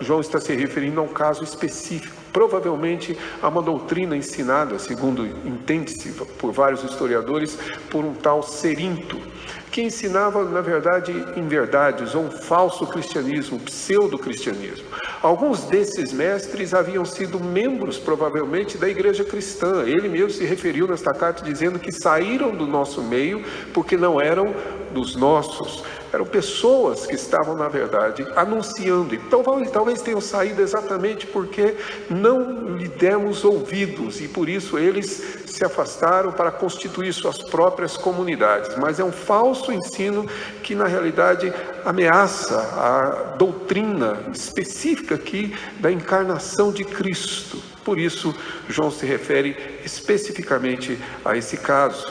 João está se referindo a um caso específico, provavelmente a uma doutrina ensinada, segundo entende-se por vários historiadores, por um tal Cerinto, que ensinava, na verdade, inverdades ou um falso cristianismo, pseudo-cristianismo. Alguns desses mestres haviam sido membros, provavelmente, da igreja cristã. Ele mesmo se referiu nesta carta dizendo que saíram do nosso meio porque não eram dos nossos. Eram pessoas que estavam, na verdade, anunciando. Então, talvez tenham saído exatamente porque não lhe demos ouvidos e, por isso, eles se afastaram para constituir suas próprias comunidades. Mas é um falso ensino que, na realidade, ameaça a doutrina específica aqui da encarnação de Cristo. Por isso, João se refere especificamente a esse caso.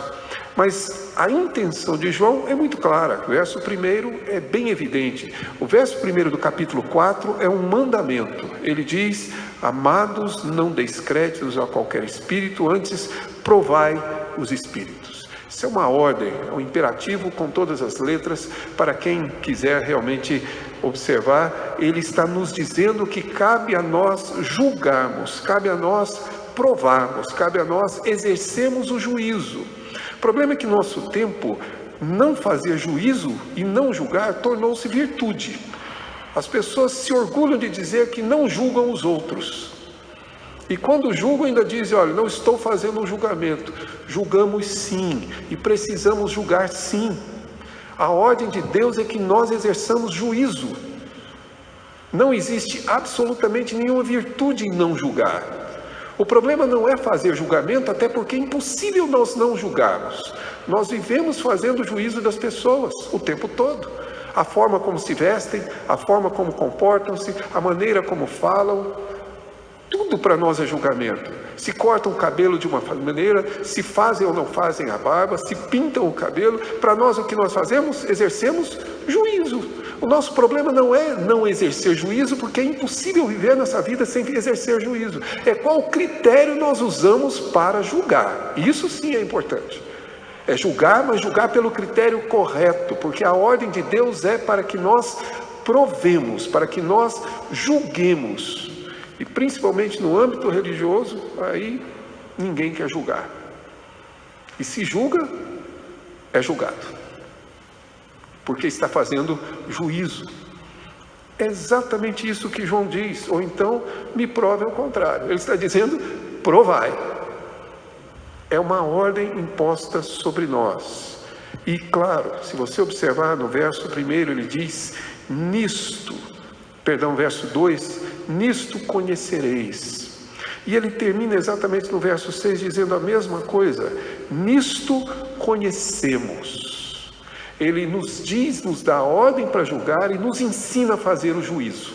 Mas a intenção de João é muito clara. O verso 1 é bem evidente. O verso 1 do capítulo 4 é um mandamento. Ele diz: amados, não deis créditos a qualquer espírito, antes provai os espíritos. Isso é uma ordem, é um imperativo com todas as letras. Para quem quiser realmente observar, ele está nos dizendo que cabe a nós julgarmos, cabe a nós provarmos, cabe a nós exercermos o juízo. O problema é que no nosso tempo, não fazer juízo e não julgar tornou-se virtude. As pessoas se orgulham de dizer que não julgam os outros. E quando julgam ainda dizem: olha, não estou fazendo um julgamento. Julgamos sim, e precisamos julgar sim. A ordem de Deus é que nós exerçamos juízo. Não existe absolutamente nenhuma virtude em não julgar. O problema não é fazer julgamento, até porque é impossível nós não julgarmos. Nós vivemos fazendo juízo das pessoas o tempo todo. A forma como se vestem, a forma como comportam-se, a maneira como falam, tudo para nós é julgamento. Se cortam o cabelo de uma maneira, se fazem ou não fazem a barba, se pintam o cabelo, para nós o que nós fazemos? Exercemos juízo. O nosso problema não é não exercer juízo, porque é impossível viver nessa vida sem exercer juízo. É qual critério nós usamos para julgar. Isso sim é importante. É julgar, mas julgar pelo critério correto, porque a ordem de Deus é para que nós provemos, para que nós julguemos. E principalmente no âmbito religioso, aí ninguém quer julgar. E se julga, é julgado. Porque está fazendo juízo. É exatamente isso que João diz. Ou então, me prove ao contrário. Ele está dizendo: provai. É uma ordem imposta sobre nós. E claro, se você observar no verso 1, ele diz: verso 2, nisto conhecereis. E ele termina exatamente no verso 6 dizendo a mesma coisa: nisto conhecemos. Ele nos diz, nos dá ordem para julgar e nos ensina a fazer o juízo.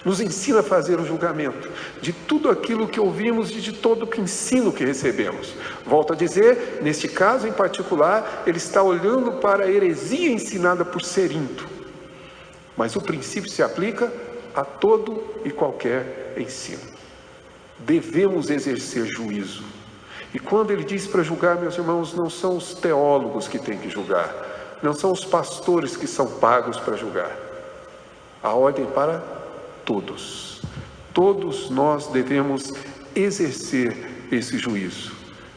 Nos ensina a fazer o julgamento de tudo aquilo que ouvimos e de todo o ensino que recebemos. Volto a dizer, neste caso em particular, ele está olhando para a heresia ensinada por Cerinto. Mas o princípio se aplica a todo e qualquer ensino. Devemos exercer juízo. E quando ele diz para julgar, meus irmãos, não são os teólogos que têm que julgar. Não são os pastores que são pagos para julgar. A ordem para todos. Todos nós devemos exercer esse juízo.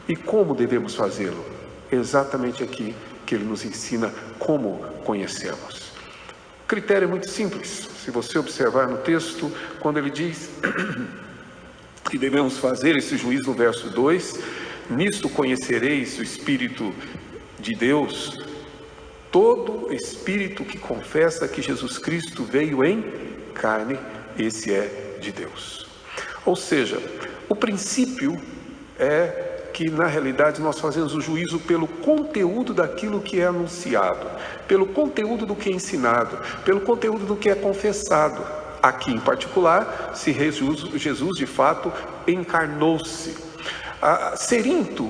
E como devemos fazê-lo? Exatamente aqui que ele nos ensina como conhecemos. O critério é muito simples. Se você observar no texto, quando ele diz que devemos fazer esse juízo no verso 2, nisto conhecereis o Espírito de Deus. Todo espírito que confessa que Jesus Cristo veio em carne, esse é de Deus. Ou seja, o princípio é que na realidade nós fazemos o juízo pelo conteúdo daquilo que é anunciado, pelo conteúdo do que é ensinado, pelo conteúdo do que é confessado. Aqui em particular, se Jesus de fato encarnou-se. Cerinto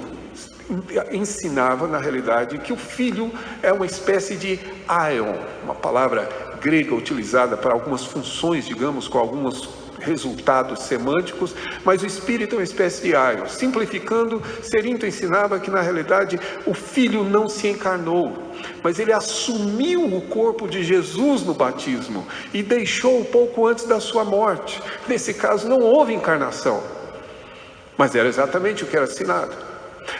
ensinava, na realidade, que o Filho é uma espécie de aion, uma palavra grega utilizada para algumas funções, digamos, com alguns resultados semânticos, mas o Espírito é uma espécie de aion. Simplificando, Cerinto ensinava que, na realidade, o Filho não se encarnou, mas ele assumiu o corpo de Jesus no batismo e deixou pouco antes da sua morte. Nesse caso não houve encarnação, mas era exatamente o que era assinado.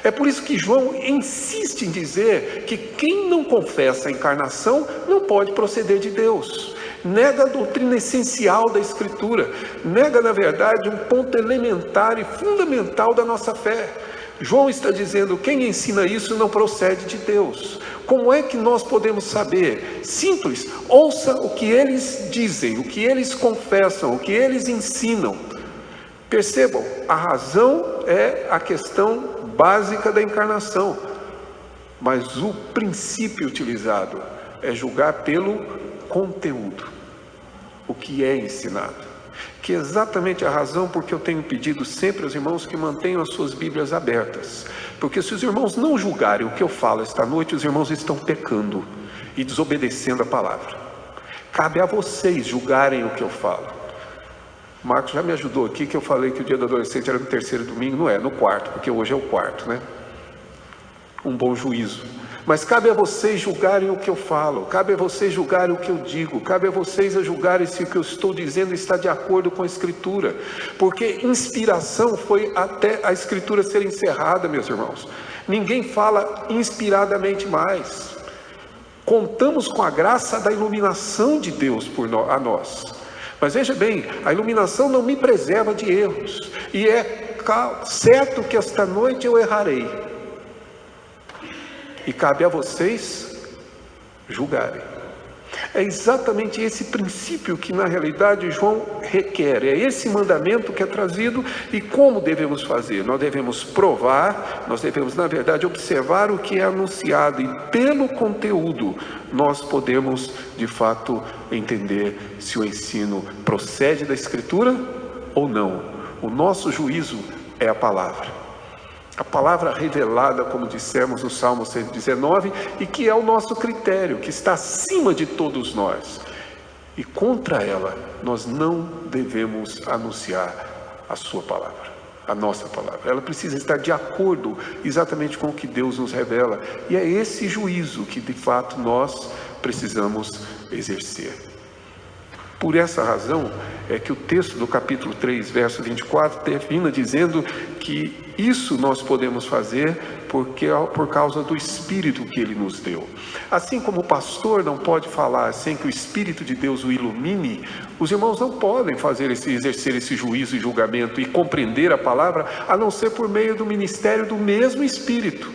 É por isso que João insiste em dizer que quem não confessa a encarnação não pode proceder de Deus. Nega a doutrina essencial da Escritura, nega, na verdade, um ponto elementar e fundamental da nossa fé. João está dizendo: quem ensina isso não procede de Deus. Como é que nós podemos saber? Simples, ouça o que eles dizem, o que eles confessam, o que eles ensinam. Percebam, a razão é a questão básica da encarnação, mas o princípio utilizado é julgar pelo conteúdo, o que é ensinado, que é exatamente a razão porque eu tenho pedido sempre aos irmãos que mantenham as suas Bíblias abertas, porque se os irmãos não julgarem o que eu falo esta noite, os irmãos estão pecando e desobedecendo a palavra. Cabe a vocês julgarem o que eu falo. Marcos já me ajudou aqui, que eu falei que o dia do adolescente era no terceiro domingo. Não é, no quarto, porque hoje é o quarto, né? Um bom juízo. Mas cabe a vocês julgarem o que eu falo, cabe a vocês julgarem o que eu digo, cabe a vocês a julgarem se o que eu estou dizendo está de acordo com a Escritura, porque inspiração foi até a Escritura ser encerrada, meus irmãos. Ninguém fala inspiradamente mais. Contamos com a graça da iluminação de Deus a nós. Mas veja bem, a iluminação não me preserva de erros, e é certo que esta noite eu errarei, e cabe a vocês julgarem. É exatamente esse princípio que na realidade João requer, é esse mandamento que é trazido. E como devemos fazer? Nós devemos provar, nós devemos na verdade observar o que é anunciado, e pelo conteúdo nós podemos de fato entender se o ensino procede da Escritura ou não. O nosso juízo é a palavra revelada, como dissemos no Salmo 119, e que é o nosso critério, que está acima de todos nós. E contra ela, nós não devemos anunciar a sua palavra, a nossa palavra. Ela precisa estar de acordo exatamente com o que Deus nos revela. E é esse juízo que, de fato, nós precisamos exercer. Por essa razão é que o texto do capítulo 3, verso 24, termina dizendo que isso nós podemos fazer por causa do Espírito que Ele nos deu. Assim como o pastor não pode falar sem que o Espírito de Deus o ilumine, os irmãos não podem exercer esse juízo e julgamento e compreender a palavra, a não ser por meio do ministério do mesmo Espírito.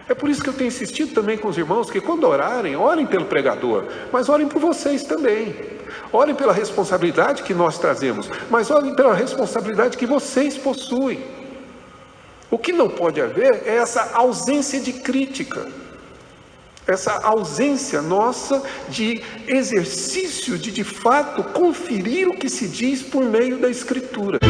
É por isso que eu tenho insistido também com os irmãos que quando orarem, orem pelo pregador, mas orem por vocês também. Orem pela responsabilidade que nós trazemos, mas orem pela responsabilidade que vocês possuem. O que não pode haver é essa ausência de crítica, essa ausência nossa de exercício de fato conferir o que se diz por meio da Escritura.